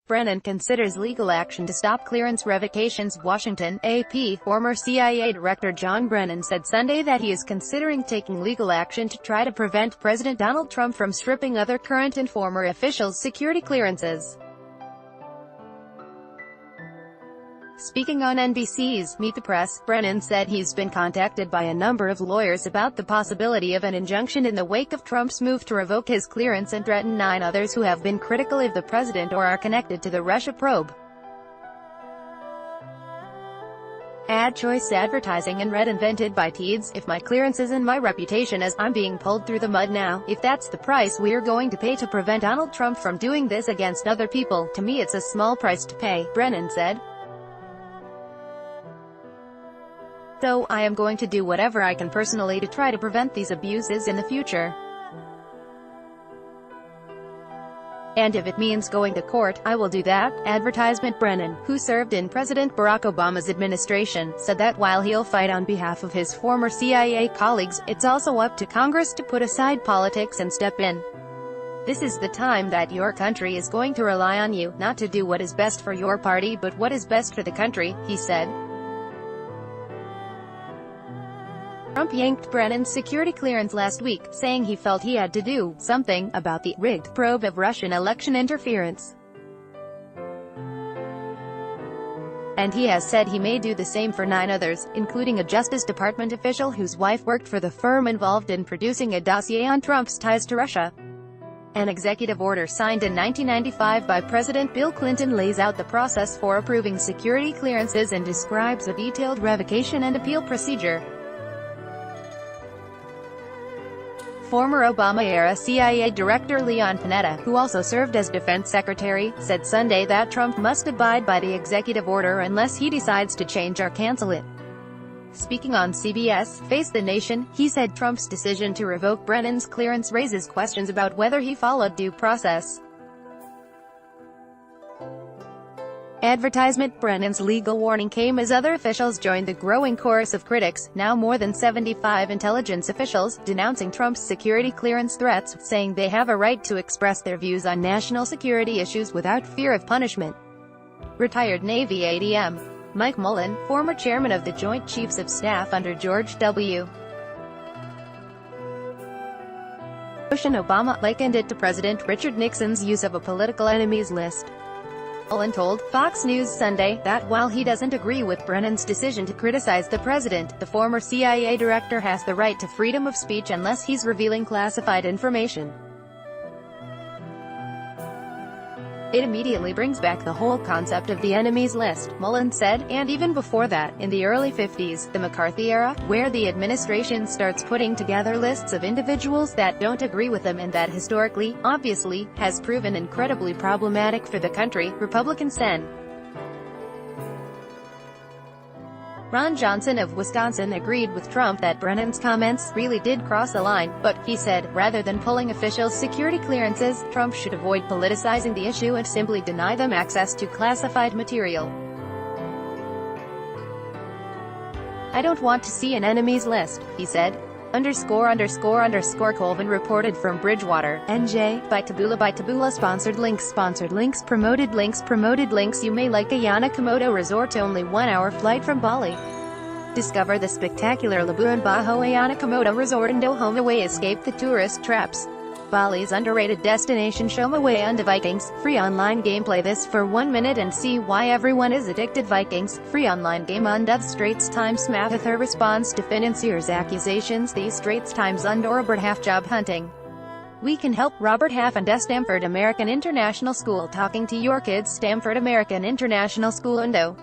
Brennan considers legal action to stop clearance revocations. Washington, AP. Former CIA Director John Brennan said Sunday that he is considering taking legal action to try to prevent President Donald Trump from stripping other current and former officials' security clearances. Speaking on NBC's Meet the Press, Brennan said he's been contacted by a number of lawyers about the possibility of an injunction in the wake of Trump's move to revoke his clearance and threaten 9 others who have been critical of the president or are connected to the Russia probe. Ad choice advertising and red invented by Teeds. If my clearances and my reputation as I'm being pulled through the mud now, if that's the price we're going to pay to prevent Donald Trump from doing this against other people, to me it's a small price to pay, Brennan said. So, I am going to do whatever I can personally to try to prevent these abuses in the future. And if it means going to court, I will do that. Advertisement. Brennan, who served in President Barack Obama's administration, said that while he'll fight on behalf of his former CIA colleagues, it's also up to Congress to put aside politics and step in. This is the time that your country is going to rely on you, not to do what is best for your party but what is best for the country, he said. Trump yanked Brennan's security clearance last week, saying he felt he had to do something about the rigged probe of Russian election interference. And he has said he may do the same for 9 others, including a Justice Department official whose wife worked for the firm involved in producing a dossier on Trump's ties to Russia. An executive order signed in 1995 by President Bill Clinton lays out the process for approving security clearances and describes a detailed revocation and appeal procedure. Former Obama-era CIA Director Leon Panetta, who also served as Defense Secretary, said Sunday that Trump must abide by the executive order unless he decides to change or cancel it. Speaking on CBS Face the Nation, he said Trump's decision to revoke Brennan's clearance raises questions about whether he followed due process. Advertisement. Brennan's legal warning came as other officials joined the growing chorus of critics, now more than 75 intelligence officials, denouncing Trump's security clearance threats, saying they have a right to express their views on national security issues without fear of punishment. Retired Navy ADM. Mike Mullen, former chairman of the Joint Chiefs of Staff under George W. Bush and Obama, likened it to President Richard Nixon's use of a political enemies list. Mullen told Fox News Sunday that while he doesn't agree with Brennan's decision to criticize the president, the former CIA director has the right to freedom of speech unless he's revealing classified information. It immediately brings back the whole concept of the enemies list, Mullen said, and even before that, in the early 50s, the McCarthy era, where the administration starts putting together lists of individuals that don't agree with them and that historically, obviously, has proven incredibly problematic for the country, Republicans then. Ron Johnson of Wisconsin agreed with Trump that Brennan's comments really did cross a line, but, he said, rather than pulling officials' security clearances, Trump should avoid politicizing the issue and simply deny them access to classified material. I don't want to see an enemies list, he said. Colvin reported from Bridgewater, NJ, by Taboola. Sponsored links promoted links. You may like Ayana Komodo Resort, only 1-hour flight from Bali. Discover the spectacular Labuan Bajo Ayana Komodo Resort in Dohom Away. Escape the tourist traps. Bali's underrated destination. Show Away on the Vikings. Free online game. Play this for 1 minute and see why everyone is addicted. Vikings. Free online game on the Straits Times. Mathather responds to financiers' accusations the Straits Times on Robert Half job hunting. We can help. Robert Half and Stanford American International School. Talking to your kids. Stanford American International School Undo.